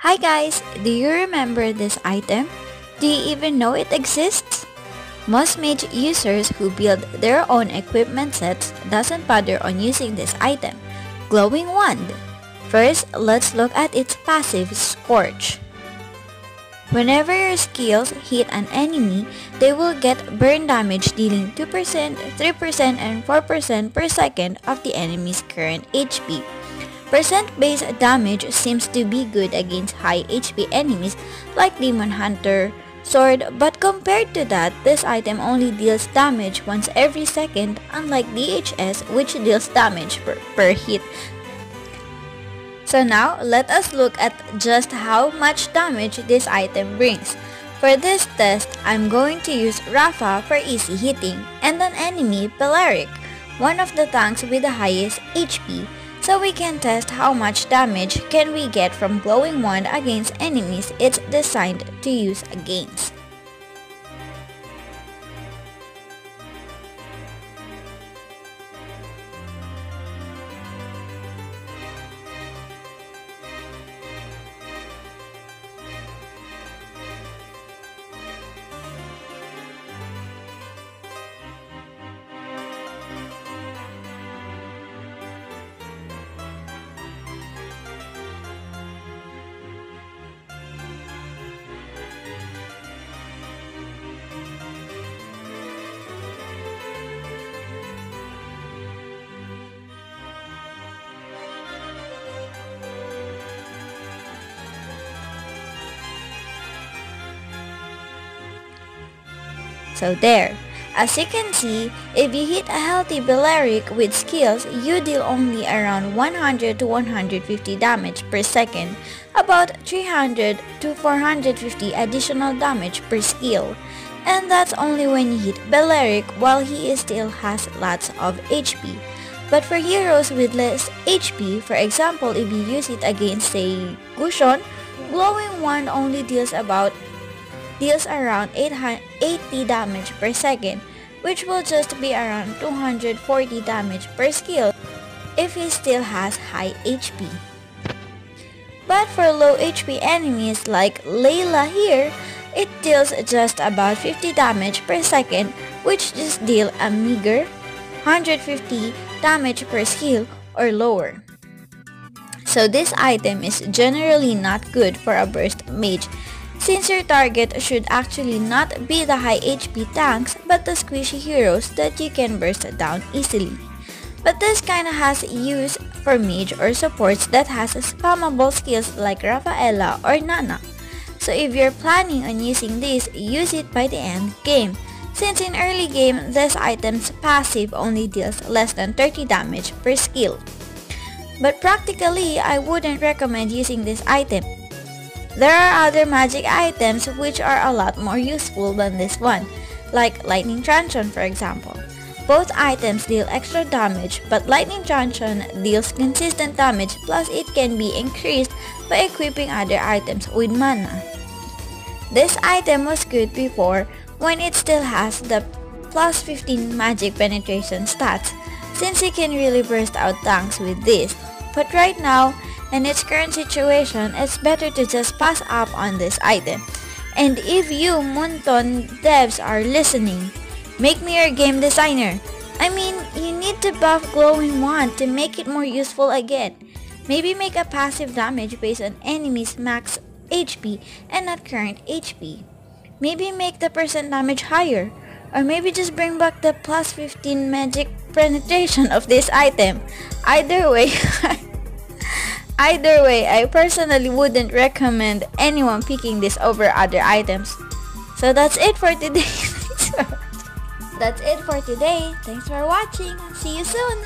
Hi guys, do you remember this item? Do you even know it exists? Most mage users who build their own equipment sets doesn't bother on using this item, Glowing Wand. First, let's look at its passive Scorch. Whenever your skills hit an enemy, they will get burn damage dealing 2%, 3%, and 4% per second of the enemy's current HP. Percent-based damage seems to be good against high HP enemies like Demon Hunter, Sword, but compared to that, this item only deals damage once every second, unlike DHS which deals damage per hit. So now, let us look at just how much damage this item brings. For this test, I'm going to use Rafa for easy hitting, and an enemy, Pelaric, one of the tanks with the highest HP, so we can test how much damage can we get from Glowing Wand against enemies it's designed to use against. So there. As you can see, if you hit a healthy Beleric with skills, you deal only around 100 to 150 damage per second, about 300 to 450 additional damage per skill. And that's only when you hit Beleric while he still has lots of HP. But for heroes with less HP, for example if you use it against say Gushon, Glowing Wand only deals around 80 damage per second, which will just be around 240 damage per skill if he still has high HP. But for low HP enemies like Layla here, it deals just about 50 damage per second, which just deal a meager 150 damage per skill or lower. So this item is generally not good for a burst mage, since your target should actually not be the high HP tanks but the squishy heroes that you can burst down easily. But this kinda has use for mage or supports that has spammable skills like Rafaela or Nana. So if you're planning on using this, use it by the end game, since in early game this item's passive only deals less than 30 damage per skill. But practically, I wouldn't recommend using this item. There are other magic items which are a lot more useful than this one, like Lightning Truncheon for example. Both items deal extra damage, but Lightning Truncheon deals consistent damage plus it can be increased by equipping other items with mana. This item was good before when it still has the plus 15 magic penetration stats, since you can really burst out tanks with this. But right now, in its current situation, it's better to just pass up on this item. And if you Moonton devs are listening, make me your game designer. I mean, you need to buff Glowing Wand to make it more useful again. Maybe make a passive damage based on enemies' max HP and not current HP. Maybe make the percent damage higher. Or maybe just bring back the plus 15 magic penetration of this item. Either way, I personally wouldn't recommend anyone picking this over other items. So that's it for today. Thanks for watching. See you soon.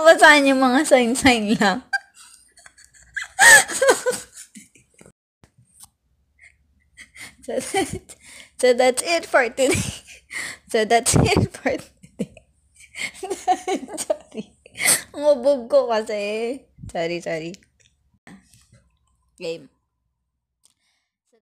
Basahin yung mga sign lang. So that's it for today. Sorry. Umubog ko kasi. Sorry. Game.